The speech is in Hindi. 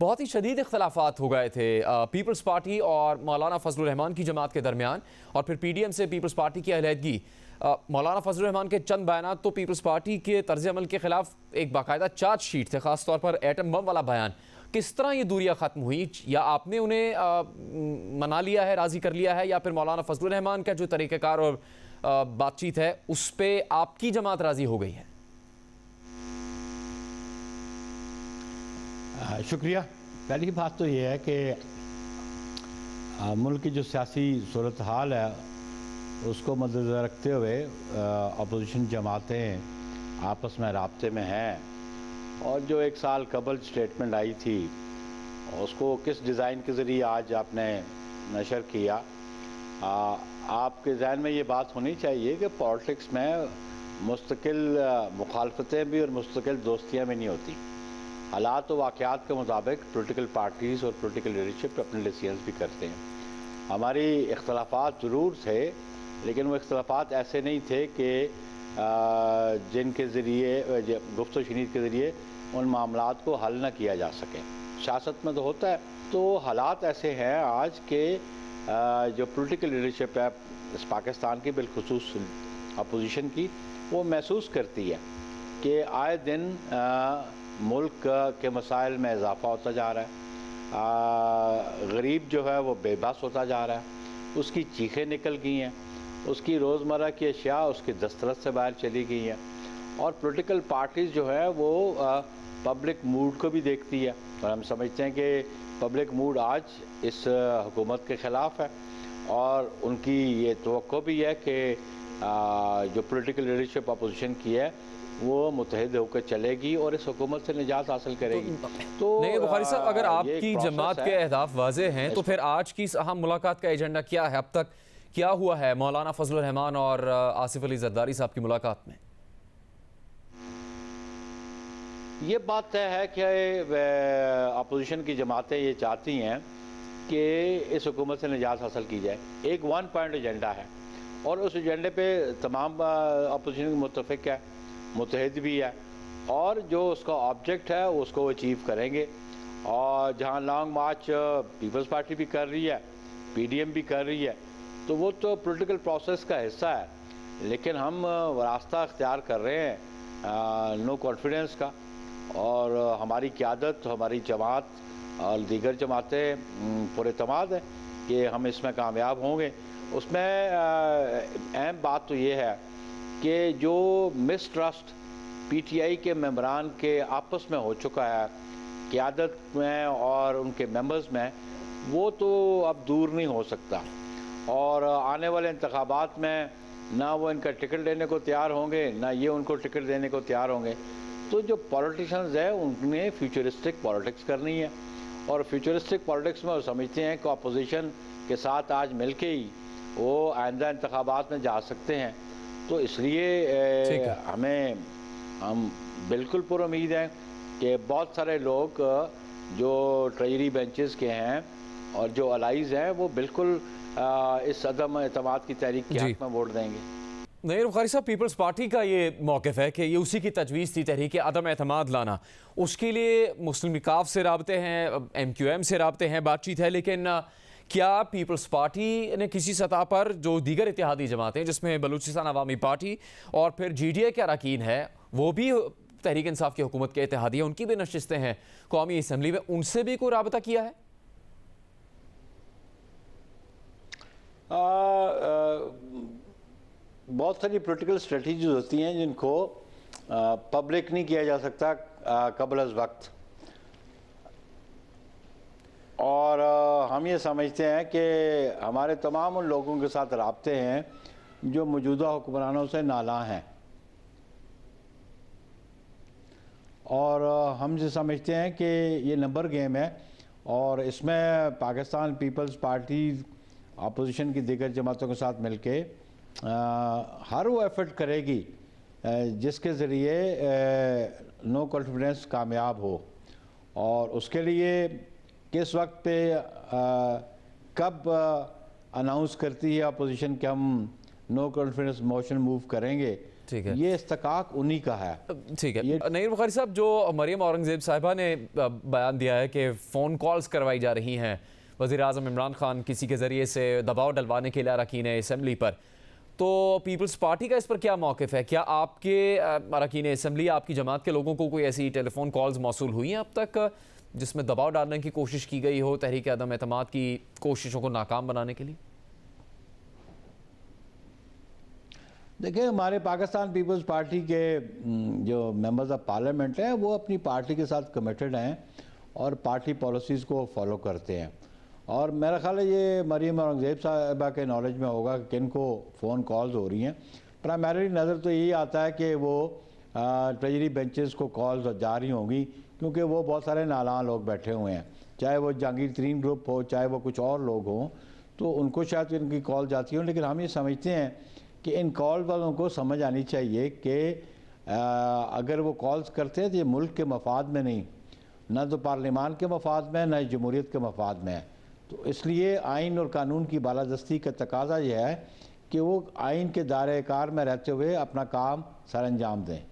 बहुत ही शदीद इख्तलाफात हो गए थे पीपल्स पार्टी और मौलाना फजलुर रहमान की जमात के दरमियान, और फिर पीडीएम से पीपल्स पार्टी की अलहदगी। मौलाना फजलुर रहमान के चंद बयान तो पीपल्स पार्टी के तर्ज अमल के खिलाफ एक बाकायदा चार्जशीट थे, ख़ासतौर पर एटम बम वाला बयान। किस तरह ये दूरियां ख़त्म हुई, या आपने उन्हें मना लिया है, राज़ी कर लिया है, या फिर मौलाना फजलुर रहमान का जो तरीक़ाकार और बातचीत है उस पर आपकी जमात राज़ी हो गई है? शुक्रिया। पहली बात तो ये है कि मुल्क की जो सियासी सूरत हाल है उसको मद्देनज़र रखते हुए अपोजिशन जमातें आपस में राब्ते में हैं, और जो एक साल कबल स्टेटमेंट आई थी उसको किस डिज़ाइन के ज़रिए आज आपने नशर किया। आपके ज़हन में ये बात होनी चाहिए कि पॉलिटिक्स में मुस्तकिल मुखालफतें भी और मुस्तकिल दोस्तियाँ भी नहीं होती। हालात व वाक़यात के मुताबिक पोलिटिकल पार्टीज़ और पोलिटिकल लीडरशिप अपने डिसीजंस भी करते हैं। हमारी इख्तलाफात ज़रूर थे, लेकिन वो इख्तलाफात ऐसे नहीं थे कि जिनके ज़रिए गुफ्त शनीद के ज़रिए उन मामलात को हल न किया जा सके। सियासत में तो होता है। तो हालात ऐसे हैं आज के जो पोलिटिकल लीडरशिप है इस पाकिस्तान की, बिलखुसूस अपोजिशन की, वो महसूस करती है कि आए दिन मुल्क के मसाइल में इजाफ़ा होता जा रहा है। गरीब जो है वो बेबस होता जा रहा है, उसकी चीखें निकल गई हैं, उसकी रोज़मर्रा की अशिया उसकी दस्तरस से बाहर चली गई हैं, और पॉलिटिकल पार्टीज़ जो है वो पब्लिक मूड को भी देखती है। और हम समझते हैं कि पब्लिक मूड आज इस हुकूमत के ख़िलाफ़ है, और उनकी ये तवक्को भी है कि जो पॉलिटिकल लीडरशिप अपोजिशन की है वो मुत्तहिद होकर चलेगी और इस हुकूमत से निजात हासिल करेगी। तो नहीं बुखारी साहब, अगर आपकी जमात के अहदाफ वाज़ेह हैं तो फिर आज की इस अहम मुलाकात का एजेंडा क्या है? अब तक क्या हुआ है मौलाना फजलुर रहमान और आसिफ अली जरदारी साहब की मुलाकात में? ये बात तय है कि अपोजिशन की जमातें ये चाहती हैं कि इस हुकूमत से निजात हासिल की जाए। एक 1 पॉइंट एजेंडा है, और उस एजेंडे पे तमाम अपोजिशन मुत्तफ़िक है, मुत्तहिद भी है, और जो उसका ऑब्जेक्ट है उसको वो अचीव करेंगे। और जहाँ लॉन्ग मार्च पीपल्स पार्टी भी कर रही है, पीडीएम भी कर रही है, तो वो तो पॉलिटिकल प्रोसेस का हिस्सा है। लेकिन हम रास्ता अख्तियार कर रहे हैं नो कॉन्फिडेंस का, और हमारी क़यादत, हमारी जमात और दीगर जमातें पुरएतमाद है कि हम इसमें कामयाब होंगे। उसमें अहम बात तो ये है कि जो मिसट्रस्ट पीटीआई के मेंबरान के आपस में हो चुका है क़यादत में और उनके मेंबर्स में, वो तो अब दूर नहीं हो सकता। और आने वाले इंतखाबात में ना वो इनका टिकट देने को तैयार होंगे, ना ये उनको टिकट देने को तैयार होंगे। तो जो पॉलिटिशियंस है उन्हें फ्यूचरिस्टिक पॉलिटिक्स करनी है, और फ्यूचरिस्टिक पॉलिटिक्स में वो समझते हैं कि अपोजिशन के साथ आज मिल के ही वो आइंदा इंतखाबात में जा सकते हैं। तो इसलिए हम बिल्कुल पुर उम्मीद हैं कि बहुत सारे लोग जो ट्रेजरी बेंचेस के हैं और जो अलाइज हैं वो बिल्कुल इस अदम एतमाद की तहरीक के हक़ में वोट देंगे। नहीं बुखारी साहब, पीपल्स पार्टी का ये मौक़िफ़ है कि ये उसी की तजवीज़ थी तहरीक अदम एतमाद लाना। उसके लिए मुस्लिम विकाफ से राब्ते हैं, MQM से राब्ते हैं, बातचीत है, लेकिन क्या पीपल्स पार्टी ने किसी सतह पर जो दीगर इत्तेहादी जमातें जिसमें बलूचिस्तान अवामी पार्टी और फिर GDA के अरकान है, वो भी तहरीक इंसाफ की हुकूमत के इत्तेहादी हैं, उनकी भी नशिस्तें हैं कौमी असम्बली में, उनसे भी कोई राबता किया है? बहुत सारी पॉलिटिकल स्ट्रेटजीज होती हैं जिनको पब्लिक नहीं किया जा सकता कबल अज़ वक्त, और हम ये समझते हैं कि हमारे तमाम उन लोगों के साथ राब्ते हैं जो मौजूदा हुक्मरानों से नाला हैं, और हम ये समझते हैं कि ये नंबर गेम है, और इसमें पाकिस्तान पीपल्स पार्टी अपोजिशन की दीगर जमातों के साथ मिलके हर वो एफर्ट करेगी जिसके ज़रिए नो कॉन्फिडेंस कामयाब हो। और उसके लिए किस वक्त पे कब अनाउंस करती है अपोजिशन कि हम नो कॉन्फिडेंस मोशन मूव करेंगे, ठीक है, ये इस्तकाक उन्हीं का है। ठीक है। नईर बुखारी साहब, जो मरियम औरंगजेब साहिबा ने बयान दिया है कि फ़ोन कॉल्स करवाई जा रही हैं वज़ीर आज़म इमरान खान किसी के ज़रिए से दबाव डलवाने के लिए अरकान असम्बली पर, तो पीपल्स पार्टी का इस पर क्या मौक़िफ़ है? क्या आपके अरकान असम्बली, आपकी जमात के लोगों को कोई ऐसी टेलीफोन कॉल्स मौसूल हुई हैं अब तक जिसमें दबाव डालने की कोशिश की गई हो तहरीक अदम एतमाद की कोशिशों को नाकाम बनाने के लिए? देखिए, हमारे पाकिस्तान पीपल्स पार्टी के जो मेंबर्स ऑफ पार्लियामेंट हैं वो अपनी पार्टी के साथ कमिटेड हैं और पार्टी पॉलिसीज़ को फॉलो करते हैं। और मेरा ख्याल है ये मरियम औरंगजेब साहिबा के नॉलेज में होगा कि किन को फ़ोन कॉल्स हो रही हैं। प्राइमरी नज़र तो यही आता है कि वो ट्रेजरी बेंचेस को कॉल्स जा रही होंगी, क्योंकि वो बहुत सारे नालां लोग बैठे हुए हैं, चाहे वो जहांगीर तरीन ग्रुप हो, चाहे वो कुछ और लोग हों, तो उनको शायद इनकी कॉल जाती हो। लेकिन हम ये समझते हैं कि इन कॉल वालों को समझ आनी चाहिए कि अगर वो कॉल्स करते हैं तो ये मुल्क के मफाद में नहीं, ना तो पार्लिमान के मफाद में, ना जमहूरियत के मफाद में है। तो इसलिए आइन और कानून की बालादस्ती का तकाजा यह है कि वो आइन के दायरे कार में रहते हुए अपना काम सर अंजाम दें।